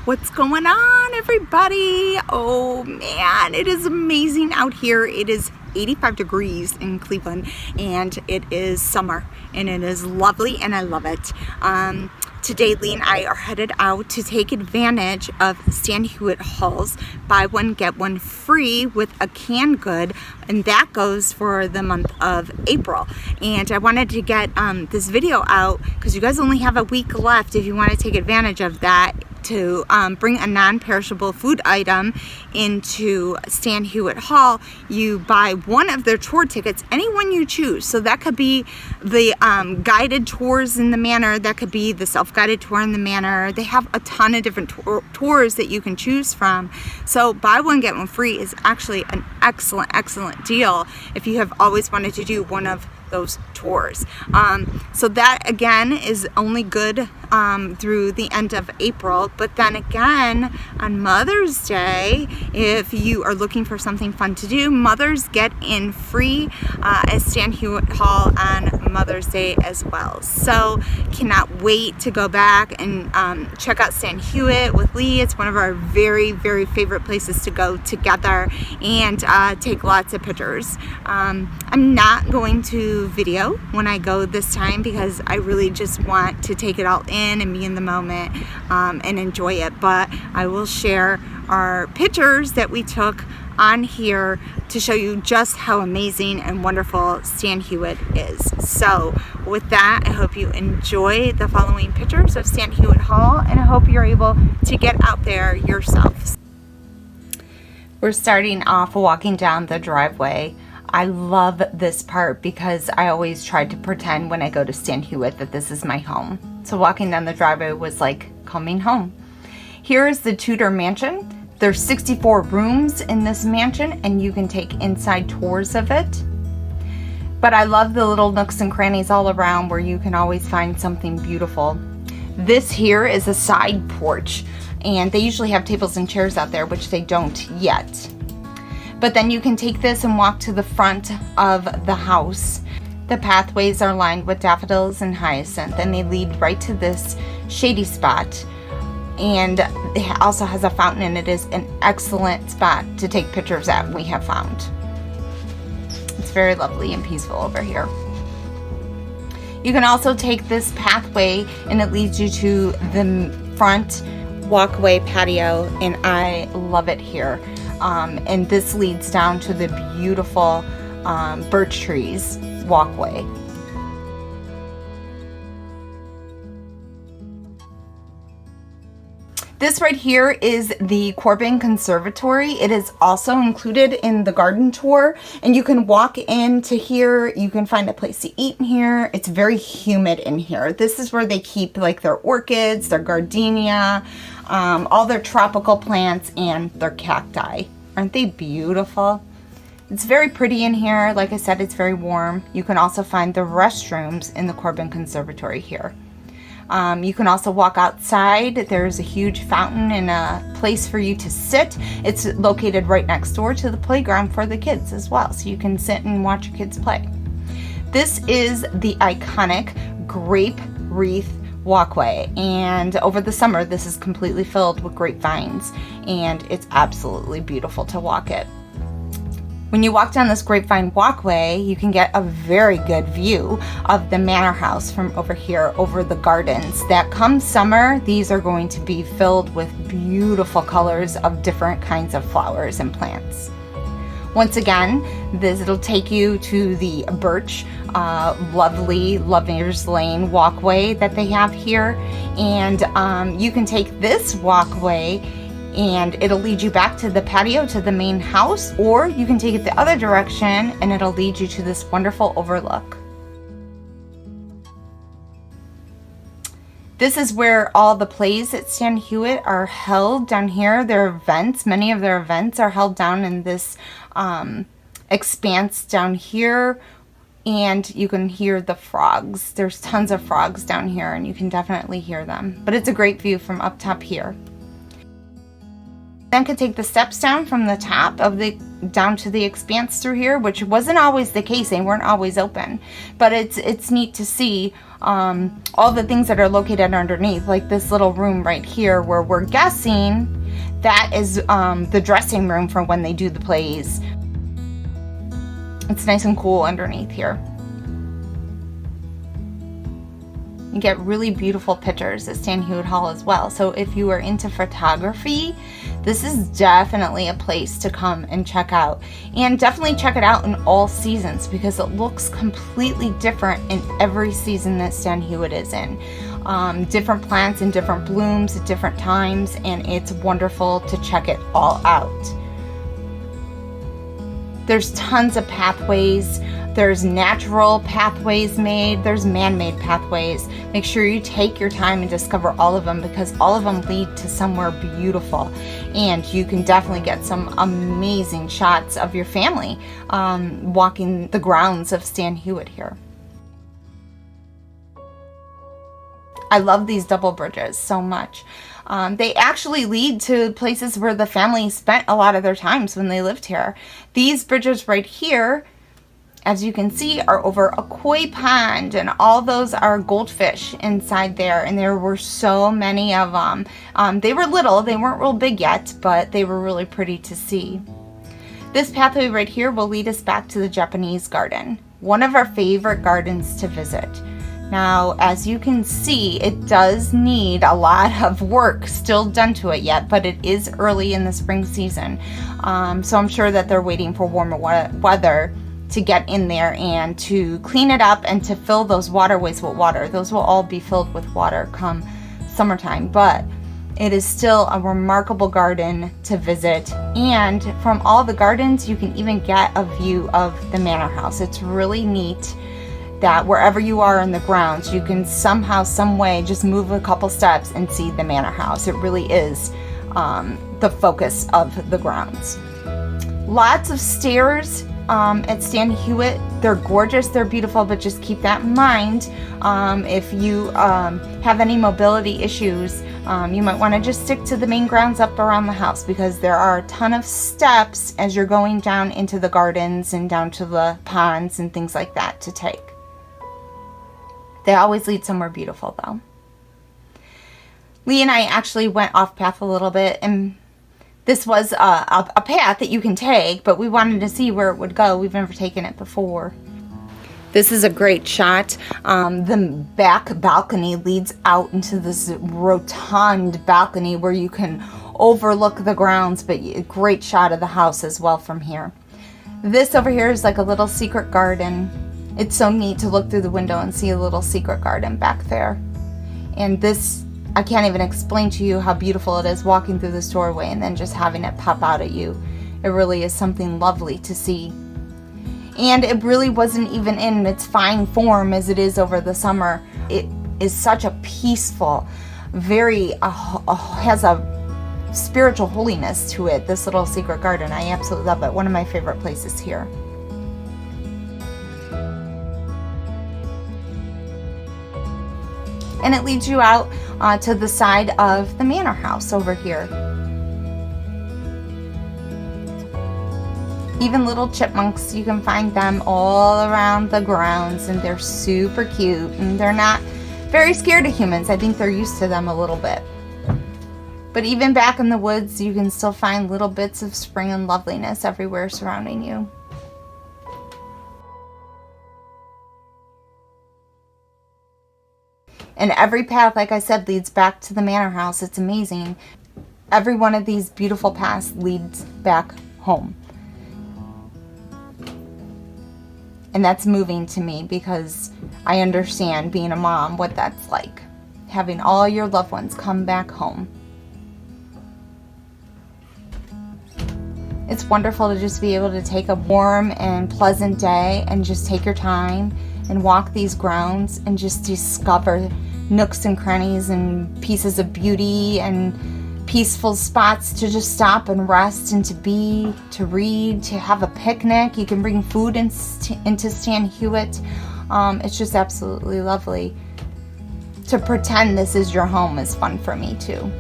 What's going on, everybody? Oh man, it is amazing out here. It is 85 degrees in Cleveland and it is summer and it is lovely and I love it. Today Lee and I are headed out to take advantage of Stan Hywet Hall's buy one get one free with a canned good, and that goes for the month of April. And I wanted to get this video out because you guys only have a week left if you want to take advantage of that, to bring a non-perishable food item into Stan Hywet Hall. You buy one of their tour tickets, any one you choose. So that could be the guided tours in the manor, that could be the self-guided tour in the manor. They have a ton of different tours that you can choose from. So buy one get one free is actually an excellent deal if you have always wanted to do one of those tours. So that again is only good through the end of April, but then again on Mother's Day, if you are looking for something fun to do, mothers get in free at Stan Hywet Hall on Mother's Day as well. So cannot wait to go back and check out Stan Hywet with Lee. It's one of our very favorite places to go together and take lots of pictures. I'm not going to video when I go this time because I really just want to take it all in and be in the moment and enjoy it, but I will share our pictures that we took on here to show you just how amazing and wonderful Stan Hywet is. So with that, I hope you enjoy the following pictures of Stan Hywet Hall, and I hope you're able to get out there yourselves. We're starting off walking down the driveway. I love this part because I always try to pretend when I go to Stan Hywet that this is my home. So walking down the driveway was like coming home. Here is the Tudor Mansion. There's 64 rooms in this mansion and you can take inside tours of it. But I love the little nooks and crannies all around where you can always find something beautiful. This here is a side porch, and they usually have tables and chairs out there, which they don't yet. But then you can take this and walk to the front of the house. The pathways are lined with daffodils and hyacinth, and they lead right to this shady spot. And it also has a fountain, and it is an excellent spot to take pictures at, we have found. It's very lovely and peaceful over here. You can also take this pathway and it leads you to the front walkway patio, and I love it here. And this leads down to the beautiful birch trees walkway. This right here is the Corbin Conservatory. It is also included in the garden tour, and you can walk into here. You can find a place to eat in here. It's very humid in here. This is where they keep like their orchids, their gardenia, all their tropical plants, and their cacti. Aren't they beautiful? It's very pretty in here. Like I said, it's very warm. You can also find the restrooms in the Corbin Conservatory here. You can also walk outside. There's a huge fountain and a place for you to sit. It's located right next door to the playground for the kids as well, so you can sit and watch your kids play. This is the iconic Grape Wreath walkway, and over the summer this is completely filled with grapevines, and it's absolutely beautiful to walk it. When you walk down this grapevine walkway, you can get a very good view of the manor house from over here over the gardens. That come summer, these are going to be filled with beautiful colors of different kinds of flowers and plants. Once again, it'll take you to the birch, lovely Lover's Lane walkway that they have here. And you can take this walkway and it'll lead you back to the patio, to the main house, or you can take it the other direction and it'll lead you to this wonderful overlook. This is where all the plays at Stan Hywet are held down here. Their events, many of their events are held down in this expanse down here, and you can hear the frogs. There's tons of frogs down here and you can definitely hear them, but it's a great view from up top here. then could take the steps down from the top of the down to the expanse through here, which wasn't always the case. They weren't always open, but it's neat to see all the things that are located underneath, like this little room right here where we're guessing that is the dressing room for when they do the plays. It's nice and cool underneath here. You get really beautiful pictures at Stan Hywet Hall as well. So if you are into photography, this is definitely a place to come and check out. And definitely check it out in all seasons, because it looks completely different in every season that Stan Hywet is in. Different plants and different blooms at different times, and it's wonderful to check it all out. There's tons of pathways. There's natural pathways made. There's man-made pathways. Make sure you take your time and discover all of them, because all of them lead to somewhere beautiful. And you can definitely get some amazing shots of your family walking the grounds of Stan Hywet here. I love these double bridges so much. They actually lead to places where the family spent a lot of their times when they lived here. These bridges right here, as you can see, are over a koi pond, and all those are goldfish inside there, and there were so many of them. They were little, they weren't real big yet, but they were really pretty to see. This pathway right here will lead us back to the Japanese garden, one of our favorite gardens to visit. Now, as you can see, it does need a lot of work still done to it yet, but it is early in the spring season. So I'm sure that they're waiting for warmer weather to get in there and to clean it up and to fill those waterways with water. Those will all be filled with water come summertime, but it is still a remarkable garden to visit. And from all the gardens, you can even get a view of the manor house. It's really neat that wherever you are in the grounds, you can somehow, some way, just move a couple steps and see the manor house. It really is the focus of the grounds. Lots of stairs at Stan Hywet. They're gorgeous, they're beautiful, but just keep that in mind. If you have any mobility issues, you might want to just stick to the main grounds up around the house, because there are a ton of steps as you're going down into the gardens and down to the ponds and things like that to take. They always lead somewhere beautiful though. Lee and I actually went off path a little bit, and this was a path that you can take, but we wanted to see where it would go. We've never taken it before. This is a great shot. The back balcony leads out into this rotund balcony where you can overlook the grounds, but a great shot of the house as well from here. This over here is like a little secret garden. It's so neat to look through the window and see a little secret garden back there. And this, I can't even explain to you how beautiful it is walking through this doorway and then just having it pop out at you. It really is something lovely to see. And it really wasn't even in its fine form as it is over the summer. It is such a peaceful, very, has a spiritual holiness to it, this little secret garden. I absolutely love it. One of my favorite places here. And it leads you out to the side of the manor house over here. Even little chipmunks, you can find them all around the grounds, and they're super cute, and they're not very scared of humans. I think they're used to them a little bit. But even back in the woods, you can still find little bits of spring and loveliness everywhere surrounding you. And every path, like I said, leads back to the manor house. It's amazing. Every one of these beautiful paths leads back home. And that's moving to me, because I understand, being a mom, what that's like. Having all your loved ones come back home. It's wonderful to just be able to take a warm and pleasant day and just take your time and walk these grounds and just discover nooks and crannies and pieces of beauty and peaceful spots to just stop and rest and to be, to read, to have a picnic. You can bring food into Stan Hywet. It's just absolutely lovely. To pretend this is your home is fun for me too.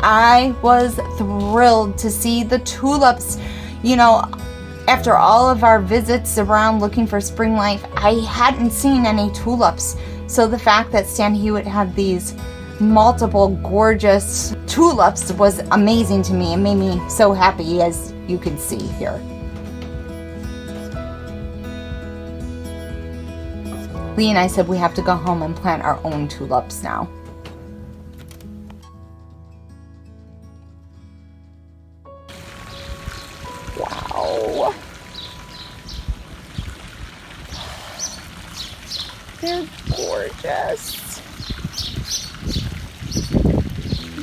I was thrilled to see the tulips. You know, after all of our visits around looking for spring life, I hadn't seen any tulips. So the fact that Stan Hywet had these multiple gorgeous tulips was amazing to me. It made me so happy, as you can see here. Lee and I said we have to go home and plant our own tulips now. Wow. They're gorgeous.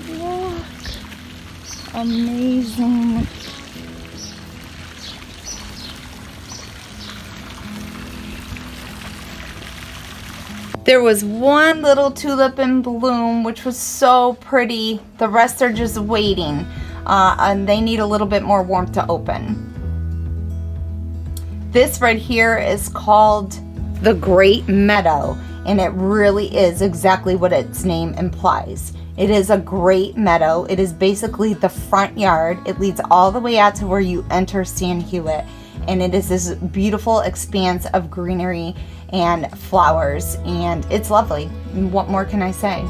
Look. Amazing. There was one little tulip in bloom, which was so pretty. The rest are just waiting, and they need a little bit more warmth to open. This right here is called the Great Meadow, and it really is exactly what its name implies. It is a great meadow. It is basically the front yard. It leads all the way out to where you enter Stan Hywet, and it is this beautiful expanse of greenery and flowers, and it's lovely. What more can I say?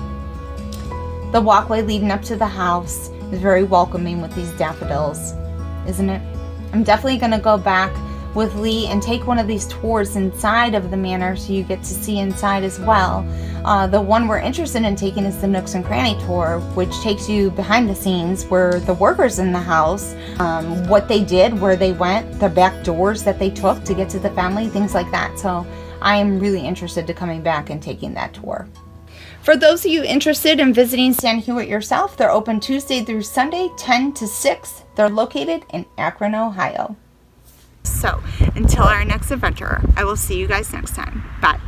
The walkway leading up to the house is very welcoming with these daffodils, isn't it? I'm definitely going to go back with Lee and take one of these tours inside of the manor so you get to see inside as well. The one we're interested in taking is the Nooks and Cranny tour, which takes you behind the scenes where the workers in the house, what they did, where they went, the back doors that they took to get to the family, things like that. So I am really interested in coming back and taking that tour. For those of you interested in visiting Stan Hywet yourself, they're open Tuesday through Sunday, 10 to 6. They're located in Akron, Ohio. So, until our next adventure, I will see you guys next time. Bye.